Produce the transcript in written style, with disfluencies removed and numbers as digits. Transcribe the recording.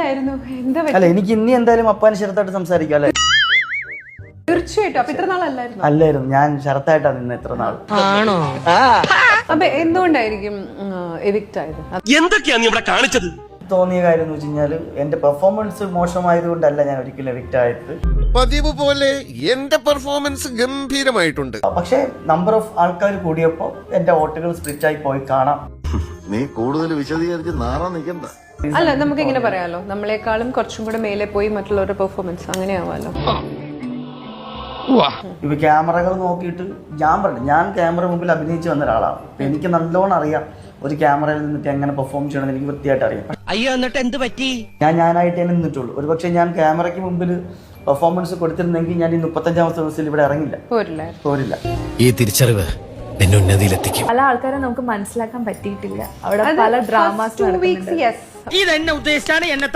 എന്തായിരുന്നു? എന്താ അല്ല എനിക്ക് ഇനി എന്തായാലും അപ്പാന് ശരത്തായിട്ട് സംസാരിക്കാം അല്ലേ? തീർച്ചയായിട്ടും. അപ്പൊ ഇത്ര നാളല്ലായിരുന്നു? അല്ലായിരുന്നു, ഞാൻ ശരത്തായിട്ടാണ് നിന്ന് ഇത്ര നാൾ. ആണോ? അപ്പൊ എന്തുകൊണ്ടായിരിക്കും എവിക്റ്റ് ആയത്? എന്തൊക്കെയാ നീ ഇവിടെ കാണിച്ചത്? തോന്നിയ കാര്യം എന്ന് വെച്ച് കഴിഞ്ഞാൽ എന്റെ പെർഫോമൻസ് മോശമായതുകൊണ്ടല്ല ഞാൻ ഒരിക്കലും എവിക്റ്റ് ആയത്. പതിവ് പോലെ എന്റെ പെർഫോമൻസ് ഗംഭീരമായിട്ടുണ്ട്. പക്ഷേ നമ്പർ ഓഫ് ആൾക്കാർ കൂടിയപ്പോൾ എന്റെ വോട്ടുകൾ സ്പ്ലിറ്റ് ആയി പോയി കാണാം. നീ കൂടുതൽ വിശദീകരിച്ച് നാറാൻ നിൽക്കണ്ട. അല്ല, നമുക്ക് ഇങ്ങനെ പറയാലോ, നമ്മളെക്കാളും കുറച്ചും കൂടെ മേലെ പോയി മറ്റുള്ളവരുടെ പെർഫോമൻസ് അങ്ങനെ ആവാലോ. ഇപ്പൊ ക്യാമറകൾ നോക്കിയിട്ട് ഞാൻ പറഞ്ഞു, ഞാൻ ക്യാമറ മുമ്പിൽ അഭിനയിച്ച് വന്ന ഒരാളാണ്. അപ്പൊ എനിക്ക് നല്ലോണം അറിയാം ഒരു ക്യാമറയിൽ നിന്നിട്ട് എങ്ങനെ പെർഫോം ചെയ്യണമെന്ന് എനിക്ക് വൃത്തിയായിട്ട് അറിയാം. അയ്യോ, എന്നിട്ട് എന്ത് പറ്റി? ഞാനായിട്ട് തന്നെ നിന്നിട്ടുള്ളൂ. ഒരു പക്ഷേ ഞാൻ ക്യാമറയ്ക്ക് മുമ്പിൽ പെർഫോമൻസ് കൊടുത്തിരുന്നെങ്കിൽ ഞാൻ ഈ 35ാമത്തെ ദിവസത്തിൽ ഇവിടെ ഇറങ്ങില്ല, പോരില്ല. ഈ തിരിച്ചറിവ് എന്നെ ഉന്നതിയിലെത്തിക്കും. പല ആൾക്കാരെ നമുക്ക് മനസ്സിലാക്കാൻ പറ്റിയിട്ടില്ല. അവിടെ പല ഡ്രാമാസ് നടക്കുന്നുണ്ട്. ഇതെന്നെ ഉദ്ദേശിച്ചാണ് എന്നെ